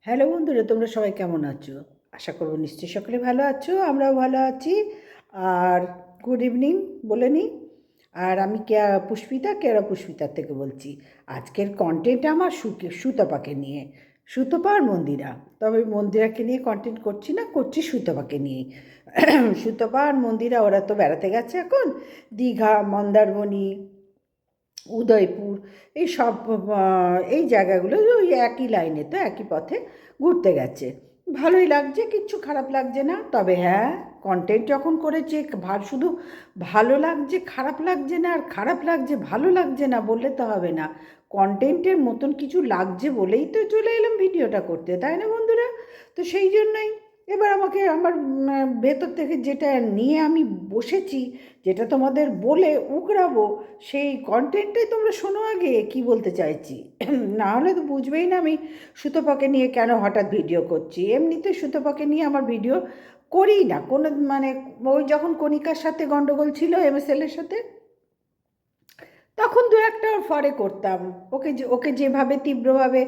Hello বন্ধুরা, তোমরা সবাই কেমন আছো? আশা করবো নিশ্চয়ই সকলে ভালো আছো, আমরাও ভালো আছি। আর গুড ইভিনিং বলে নিই। আর আমি পুষ্পিতা, কেরা পুষ্পিতার থেকে বলছি। আজকের কন্টেন্ট আমার সুতপাকে নিয়ে, সুতপা আর মন্দিরা। তবে মন্দিরাকে নিয়ে কন্টেন্ট করছি না, করছি সুতপাকে নিয়েই। সুতপা আর মন্দিরা ওরা তো বেড়াতে গেছে এখন দীঘা, মন্দারমণি, উদয়পুর, এই সব এই জায়গাগুলো ওই একই লাইনে, তো একই পথে ঘুরতে গেছে। ভালোই লাগছে, কিচ্ছু খারাপ লাগছে না। তবে হ্যাঁ, কন্টেন্ট যখন করেছে শুধু ভালো লাগছে খারাপ লাগছে না, আর খারাপ লাগছে ভালো লাগছে না বললে তো হবে না। কন্টেন্টের মতন কিছু লাগছে বলেই তো চলে এলাম ভিডিওটা করতে, তাই না বন্ধুরা? তো সেই জন্যই এবার আমাকে আমার ভেতর থেকে যেটা নিয়ে আমি বসেছি, যেটা তোমাদের বলে উগড়াবো, সেই কন্টেন্টটাই তোমরা শোনো আগে কি বলতে চাইছি। না হলে তো বুঝবেই না আমি সুতপাকে নিয়ে কেন হঠাৎ ভিডিও করছি। এমনিতে সুতপাকে নিয়ে আমার ভিডিও করি না কোনো, মানে ওই যখন কণিকার সাথে গন্ডগোল ছিল এমএসএলের সাথে, তখন দু একটা ফরে করতাম। ওকে যেভাবে তীব্রভাবে,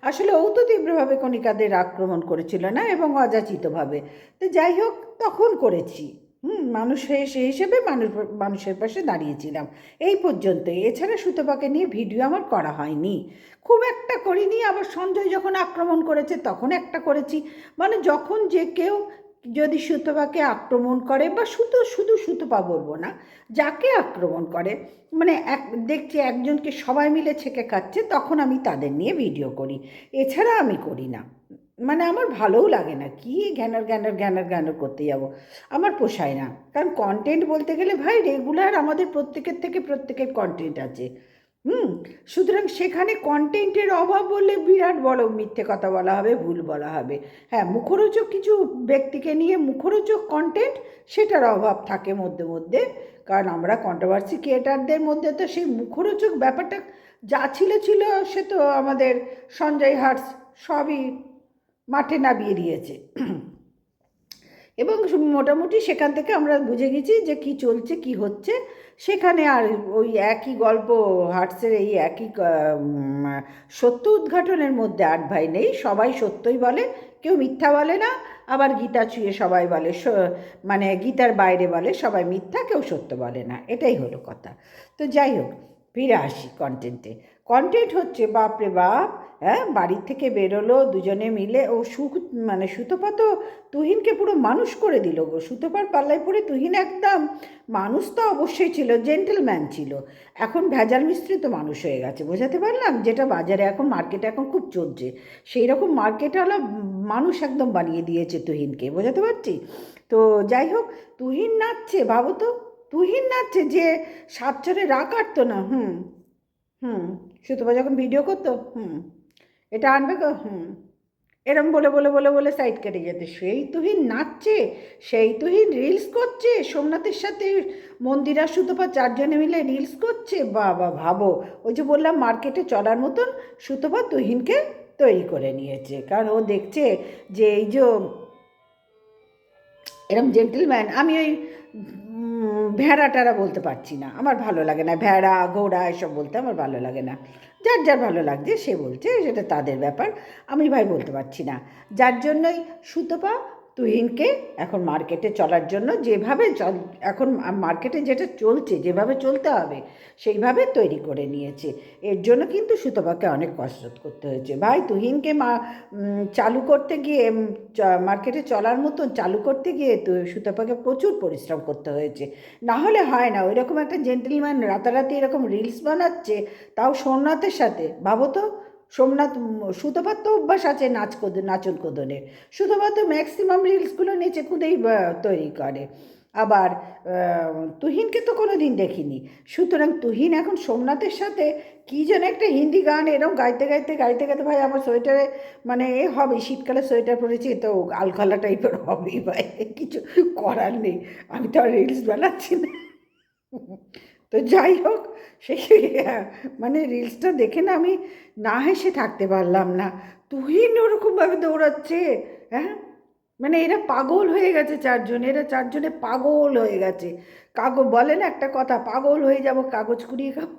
আসলে ও তো তীব্রভাবে কণিকাদের আক্রমণ করেছিল না, এবং অযাচিতভাবে। তো যাই হোক, তখন করেছি। মানুষ সেই হিসেবে মানুষের পাশে দাঁড়িয়েছিলাম, এই পর্যন্তই। এছাড়া সুতপাকে নিয়ে ভিডিও আমার করা হয়নি, খুব একটা করিনি। আবার সঞ্জয় যখন আক্রমণ করেছে তখন একটা করেছি। মানে যখন যে কেউ যদি সুতপাকে আক্রমণ করে, বা শুধু শুধু সুতপা বলবো না, যাকে আক্রমণ করে, মানে দেখছি একজনকে সবাই মিলে ছেঁকে খাচ্ছে, তখন আমি তাদের নিয়ে ভিডিও করি। এছাড়া আমি করি না। মানে আমার ভালোও লাগে না, কি জ্ঞানের করতে যাব, আমার পোষায় না। কারণ কন্টেন্ট বলতে গেলে ভাই রেগুলার আমাদের প্রত্যেকের কন্টেন্ট আছে। সুতরাং সেখানে কন্টেন্টের অভাব বললে বিরাট বড় মিথ্যে কথা বলা হবে, ভুল বলা হবে। হ্যাঁ, মুখরোচক কিছু ব্যক্তিকে নিয়ে মুখরোচক কন্টেন্ট, সেটার অভাব থাকে মধ্যে মধ্যে। কারণ আমরা কন্ট্রোভার্সি ক্রিয়েটারদের মধ্যে তো সেই মুখরোচক ব্যাপারটা যা ছিল, সে তো আমাদের সঞ্জয় হার্স সবই মাঠে নামিয়ে দিয়েছে। এবং মোটামুটি সেখান থেকে আমরা বুঝে গেছি যে কি চলছে কি হচ্ছে সেখানে। আর ওই একই গল্প, হার্টসের এই একই সত্য উদ্ঘাটনের মধ্যে আট ভাই নেই, সবাই সত্যই বলে, কেউ মিথ্যা বলে না। আবার গীতা ছুঁয়ে সবাই বলে, মানে গীতার বাইরে বলে সবাই মিথ্যা, কেউ সত্য বলে না, এটাই হলো কথা। তো যাই হোক, ফিরে আসি কন্টেন্টে। কন্টেন্ট হচ্ছে বাপরে বাপ। হ্যাঁ, বাড়ির থেকে বেরোলো দুজনে মিলে, ও মানে সুতপা তো তুহিনকে পুরো মানুষ করে দিল গো। সুতপার পাল্লায় পড়ে তুহিন একদম, মানুষ তো অবশ্যই ছিল, জেন্টেলম্যান ছিল, এখন ভেজাল মিশ্রিত মানুষ হয়ে গেছে। বোঝাতে পারলাম? যেটা বাজারে এখন মার্কেটে এখন খুব চলছে, সেই রকম মার্কেটওয়ালা মানুষ একদম বানিয়ে দিয়েছে তুহিনকে। বোঝাতে পারছি? তো যাই হোক, তুহিন নাচছে, ভাবো তো, তুহিন নাচছে, যে সাত চরে রা কাটতো না। হুম সুতপা যখন ভিডিও করতো, এটা আনবে গো, এরম বলে বলে বলে বলে সাইড কেটে যেতে, সেই তুহিন নাচছে, সেই তুহিন রিলস করছে সোমনাথের সাথে, মন্দিরা সুতপা চারজনে মিলে রিলস করছে। বাবা ভাবো, ওই যে বললাম মার্কেটে চলার মতন সুতপা তুহিনকে তৈরি করে নিয়েছে। কারণ ও দেখছে যে এই যে এরম জেন্টেলম্যান, আমি ওই ভেড়া টেড়া বলতে পারছি না, আমার ভালো লাগে না, ভেড়া ঘোড়া এসব বলতে আমার ভালো লাগে না। যার যার ভালো লাগছে সে বলছে, সেটা তাদের ব্যাপার, আমি ভাই বলতে পারছি না। যার জন্যই সুতপা তুহিনকে এখন মার্কেটে চলার জন্য যেভাবে এখন মার্কেটে যেটা চলছে, যেভাবে চলতে হবে সেইভাবে তৈরি করে নিয়েছে। এর জন্য কিন্তু সুতপাকে অনেক কসরত করতে হয়েছে ভাই। তুহিনকে চালু করতে গিয়ে, মার্কেটে চলার মতন চালু করতে গিয়ে তো সুতপাকে প্রচুর পরিশ্রম করতে হয়েছে। না হলে হয় না। ওই রকম একটা জেন্টেলম্যান রাতারাতি এরকম রিলস বানাচ্ছে, তাও সোমনাথের সাথে। ভাবো তো, সোমনাথ, সুতপার তো অভ্যাস আছে নাচন কোদনের। সুতপা তো ম্যাক্সিমাম রিলসগুলো নেচে কুদেই তৈরি করে। আবার তুহিনকে তো কোনো দিন দেখিনি। সুতরাং তুহিন এখন সোমনাথের সাথে কী যেন একটা হিন্দি গান এরকম গাইতে গাইতে গাইতে গাইতে, ভাই আমার সোয়েটারে, মানে এ হবে, শীতকালে সোয়েটার পরেছি তো আলখাল্লা টাইপের হবেই ভাই, কিছু করার নেই, আমি তো আর রিলস বানাচ্ছি না। তো যাই হোক, সেই মানে রিলসটা দেখে না আমি না হেসে থাকতে পারলাম না। তুহিন ওরকমভাবে দৌড়াচ্ছে, হ্যাঁ, মানে এরা পাগল হয়ে গেছে চারজন, এরা চারজনে পাগল হয়ে গেছে। বলে না একটা কথা, পাগল হয়ে যাব কাগজ কুড়িয়ে খাবো।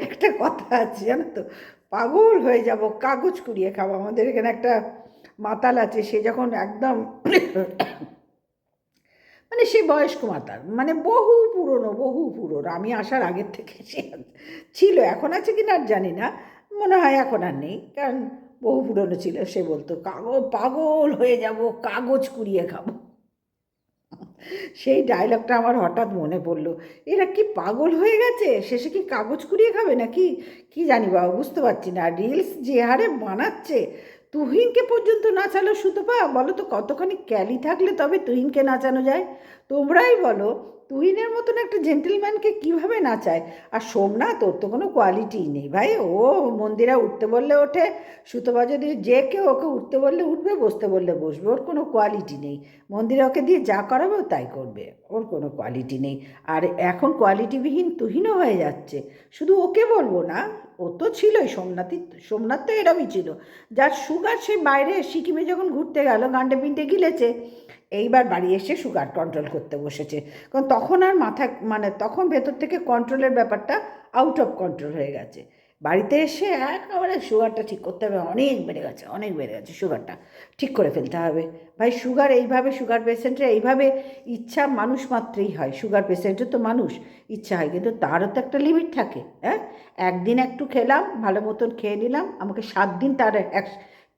একটা কথা আছে জানো তো, পাগল হয়ে যাব কাগজ কুড়িয়ে খাবো। আমাদের এখানে একটা মাতাল আছে, সে যখন একদম মানে সে বয়স্ক মাতাল, মানে বহু পুরনো, আমি আসার আগের থেকে সে ছিল। এখন আছে কি না আর জানি না, মনে হয় এখন আর নেই, কারণ বহু পুরনো ছিল। সে বলতো পাগল হয়ে যাব কাগজ কুড়িয়ে খাবো। সেই ডায়লগটা আমার হঠাৎ মনে পড়লো। এরা কি পাগল হয়ে গেছে, শেষে কি কাগজ কুড়িয়ে খাবে নাকি কি জানি বাবা, বুঝতে পারছি না। রিলস যে হারে বানাচ্ছে, তুহিনকে পর্যন্ত নাচালো সুতপা, বলো তো কতখানি ক্যালি থাকলে তবে তুহিনকে নাচানো যায়? তোমরাই বলো, তুহিনের মতন একটা জেন্টেলম্যানকে কিভাবে নাচায়? আর সোমনাথ, ওর তো কোনো কোয়ালিটিই নেই ভাই। ও মন্দিরা উঠতে বললে ওঠে, সুতপা যদি যে কেউ ওকে উঠতে বললে উঠবে, বসতে বললে বসবে, ওর কোনো কোয়ালিটি নেই। মন্দিরে ওকে দিয়ে যা করাবে ও তাই করবে, ওর কোনো কোয়ালিটি নেই। আর এখন কোয়ালিটিবিহীন তুহিনও হয়ে যাচ্ছে। শুধু ওকে বলবো না, ও তো ছিলই, সোমনাথ তো এরমই ছিল। যার সুগার, সে বাইরে সিকিমে যখন ঘুরতে গেল গান্ডে পিন্ডে গিলেছে, এইবার বাড়ি এসে সুগার কন্ট্রোল করতে বসেছে। কারণ তখন আর মাথা, মানে তখন ভেতর থেকে কন্ট্রোলের ব্যাপারটা আউট অফ কন্ট্রোল হয়ে গেছে। বাড়িতে এসে একেবারে সুগারটা ঠিক করতে হবে, অনেক বেড়ে গেছে, অনেক বেড়ে গেছে, সুগারটা ঠিক করে ফেলতে হবে। ভাই সুগার এইভাবে, সুগার পেশেন্টরা এইভাবে ইচ্ছা মানুষ মাত্রেই হয়। সুগার পেশেন্টের তো মানুষ ইচ্ছা হয়, কিন্তু তারও তো একটা লিমিট থাকে। হ্যাঁ, একদিন একটু খেলাম, ভালো মতন খেয়ে নিলাম, আমাকে 7 দিন তার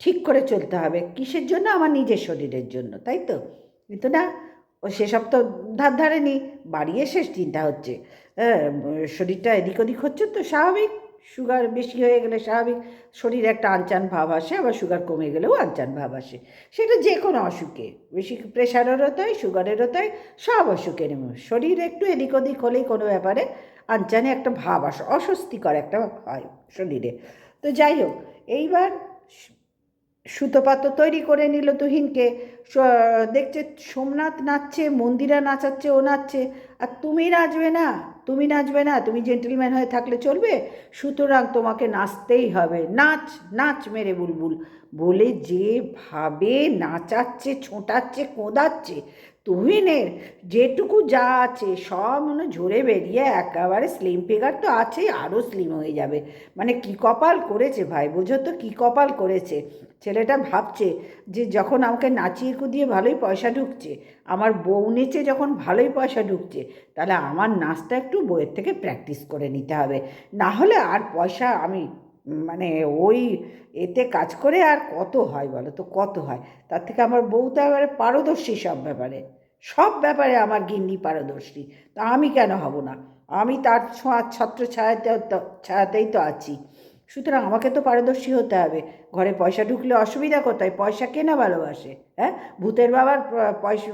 ঠিক করে চলতে হবে। কিসের জন্য? আমার নিজের শরীরের জন্য, তাই তো? কিন্তু না, ও সেসব তো ধারে নি। বাড়ি এসে চিন্তা হচ্ছে, হ্যাঁ, শরীরটা এদিক ওদিক হচ্ছে তো স্বাভাবিক। সুগার বেশি হয়ে গেলে স্বাভাবিক শরীরে একটা আনচান ভাব আসে, আবার সুগার কমে গেলেও আনচান ভাব আসে। সেটা যে কোনো অসুখে, বেশি প্রেশারেরও তাই, সুগারেরও তাই, সব অসুখের শরীর একটু এদিক ওদিক হলেই কোনো ব্যাপারে আনচানে একটা ভাব আসে, অস্বস্তিকর একটা হয় শরীরে। তো যাই হোক, এইবার সুতপা তো তৈরি করে নিল তুহিনকে। দেখছে সোমনাথ নাচছে, মন্দিরা নাচাচ্ছে, ও নাচছে, আর তুমি নাচবে না? তুমি নাচবে না? তুমি জেন্টলম্যান হয়ে থাকলে চলবে? সুতরাং তোমাকে নাচতেই হবে, নাচ নাচ মেরে বুলবুল বলে যেভাবে নাচাচ্ছে, ছোটাচ্ছে, কোঁদাচ্ছে, তুহিনের যেটুকু যা আছে সব মনে ঝরে বেরিয়ে একেবারে স্লিম ফিগার তো আছেই, আরও স্লিম হয়ে যাবে। মানে কী কপাল করেছে ভাই, বোঝো তো কী কপাল করেছে। ছেলেটা ভাবছে যে যখন আমাকে নাচিয়ে কুদিয়ে ভালোই পয়সা ঢুকছে, আমার বউ নেচে যখন ভালোই পয়সা ঢুকছে, তাহলে আমার নাচটা একটু বইয়ের থেকে প্র্যাকটিস করে নিতে হবে। না হলে আর পয়সা আমি, মানে ওই এতে কাজ করে আর কত হয় বলো তো, কত হয়? তার থেকে আমার বউ তো এবারে পারদর্শী সব ব্যাপারে, সব ব্যাপারে আমার গিন্নি পারদর্শী। তা আমি কেন হব না? আমি তার ছত্র ছায়াতেই তো আছি। সুতরাং আমাকে তো পারদর্শী হতে হবে। ঘরে পয়সা ঢুকলে অসুবিধা কোথায়? পয়সা কে না ভালোবাসে? হ্যাঁ, ভূতের বাবার পয়সা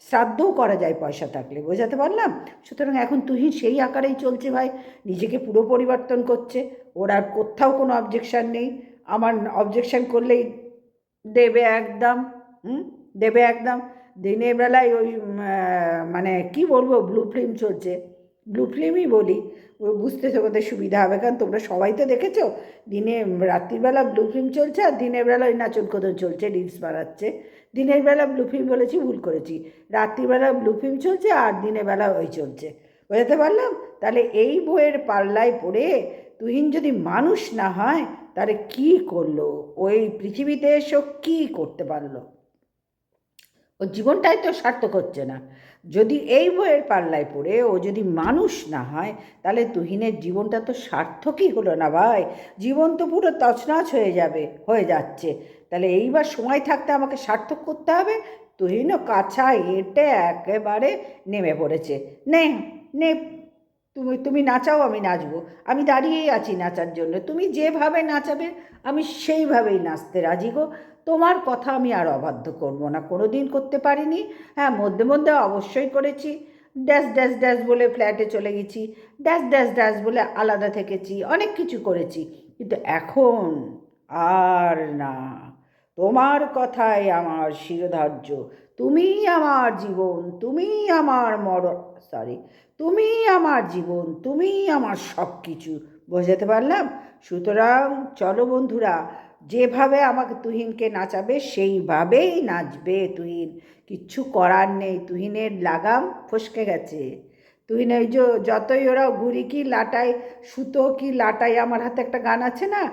শ্রাদ্ধও করা যায় পয়সা থাকলে, বোঝাতে পারলাম? সুতরাং এখন তুহিন সেই আকারেই চলছে ভাই, নিজেকে পুরো পরিবর্তন করছে। ওর আর কোথাও কোনো অবজেকশান নেই। আমার অবজেকশান করলেই দেবে একদম, দেবে একদম। দিনের বেলায় ওই মানে কি বলবো, ব্লু ফিল্ম চলছে, ব্লু ফিল্মই বলি, বুঝতে তোমাদের সুবিধা হবে, কারণ তোমরা সবাই তো দেখেছো। দিনে রাত্রিবেলা ব্লু ফিল্ম চলছে, আর দিনের বেলা ওই নাচন কোদন চলছে, রিলস বানাচ্ছে। দিনের বেলা ব্লু ফিল্ম বলেছি, ভুল করেছি, রাত্রিবেলা ব্লু ফিল্ম চলছে আর দিনের বেলা ওই চলছে, বোঝাতে পারলাম? তাহলে এই বইয়ের পাল্লায় পড়ে তুহিন যদি মানুষ না হয়, তাহলে কি করলো? ওই পৃথিবীতে এসে কি করতে পারলো? ও জীবনটাই তো সার্থক হচ্ছে না। যদি এই বইয়ের পাল্লায় পড়ে ও যদি মানুষ না হয়, তাহলে তুহিনের জীবনটা তো সার্থকই হলো না ভাই। জীবন তো পুরো তছনছ হয়ে যাবে, হয়ে যাচ্ছে। তাহলে এইবার সময় থাকতে আমাকে সার্থক করতে হবে। তুহিনও কাছা এঁটে একেবারে নেমে পড়েছে। নে নে, তুমি তুমি নাচাও, আমি নাচবো। আমি দাঁড়িয়েই আছি নাচার জন্য, তুমি যেভাবে নাচাবে আমি সেইভাবেই নাচতে রাজি গো। তোমার কথা আমি আর অবাধ্য করবো না, কোনো দিন করতে পারিনি। হ্যাঁ, মধ্যে মধ্যে অবশ্যই করেছি, ড্যাশ ড্যাশ ড্যাশ বলে ফ্ল্যাটে চলে গেছি, ড্যাশ ড্যাশ ড্যাশ বলে আলাদা থেকেছি, অনেক কিছু করেছি, কিন্তু এখন আর না। তোমার কথাই আমার শিরোধার্য, তুমিই আমার জীবন, তুমিই আমার সরি, তুমিই আমার জীবন, তুমিই আমার সব কিছু, বোঝাতে পারলাম? সুতরাং চলো বন্ধুরা, যেভাবে আমাকে তুহিনকে নাচাবে সেইভাবেই নাচবে তুহিন। কিচ্ছু করার নেই, তুহিনের লাগাম ফসকে গেছে। তুহিনের যতই ওরা ঘুড়ি কি লাটাই, সুতো কি লাটাই, আমার হাতে একটা গান আছে না,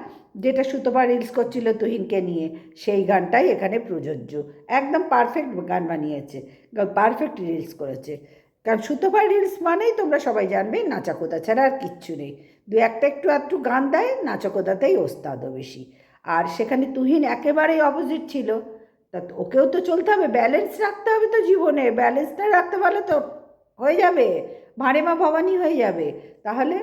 যেটা সুতপা রিলস করছিল তুহিনকে নিয়ে, সেই গানটাই এখানে প্রযোজ্য। একদম পারফেক্ট গান বানিয়েছে, পারফেক্ট রিলস করেছে। কারণ সুতপা রিলস মানেই তোমরা সবাই জানবে নাচাকোদা ছাড়া আর কিচ্ছু নেই। দু একটা একটু আধটু গান দেয়, নাচাকোদাতেই ওস্তাদও বেশি। আর সেখানে তুহিন একেবারেই অপোজিট ছিল। তা ওকেও তো চলতে হবে, ব্যালেন্স রাখতে হবে তো জীবনে। ব্যালেন্স না রাখতে পারলে তো হয়ে যাবে, ভাঁড়ে মা ভবানী হয়ে যাবে। তাহলে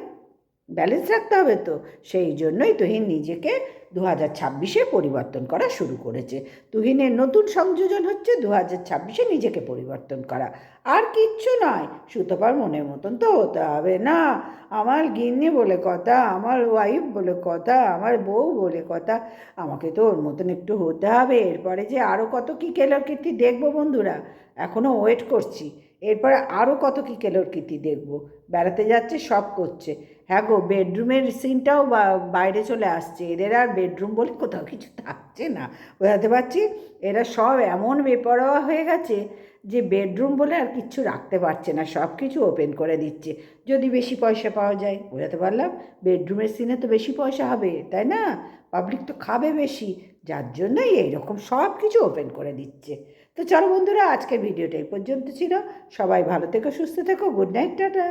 ব্যালেন্স রাখতে হবে তো। সেই জন্যই তুহিন নিজেকে 2026-এ পরিবর্তন করা শুরু করেছে। তুহিনের নতুন সংযোজন হচ্ছে 2026-এ নিজেকে পরিবর্তন করা, আর কিচ্ছু নয়। সুতপার মনের মতন তো হতে হবে না। আমার গিন্নি বলে কথা, আমার ওয়াইফ বলে কথা, আমার বউ বলে কথা, আমাকে তো ওর মতন একটু হতে হবে। এরপরে যে আরও কত কী কেলোর কীর্তি দেখবো বন্ধুরা, এখনও ওয়েট করছি। এরপরে আরও কত কী কেলোর কীর্তি দেখবো। বেড়াতে যাচ্ছে, সব করছে। হ্যাঁ গো, বেডরুমের সিনটাও বাইরে চলে আসছে। এদের আর বেডরুম বলে কোথাও কিছু থাকছে না, বোঝাতে পারছি। এরা সব এমন বেপরোয়া হয়ে গেছে যে বেডরুম বলে আর কিচ্ছু রাখতে পারছে না, সব কিছু ওপেন করে দিচ্ছে। যদি বেশি পয়সা পাওয়া যায়, বোঝাতে পারলাম। বেডরুমের সিনে তো বেশি পয়সা হবে, তাই না? পাবলিক তো খাবে বেশি, যার জন্যই এইরকম সব কিছু ওপেন করে দিচ্ছে। তো চলো বন্ধুরা, আজকের ভিডিওটা এই পর্যন্ত ছিল। সবাই ভালো থেকো, সুস্থ থেকো। Good night, tata.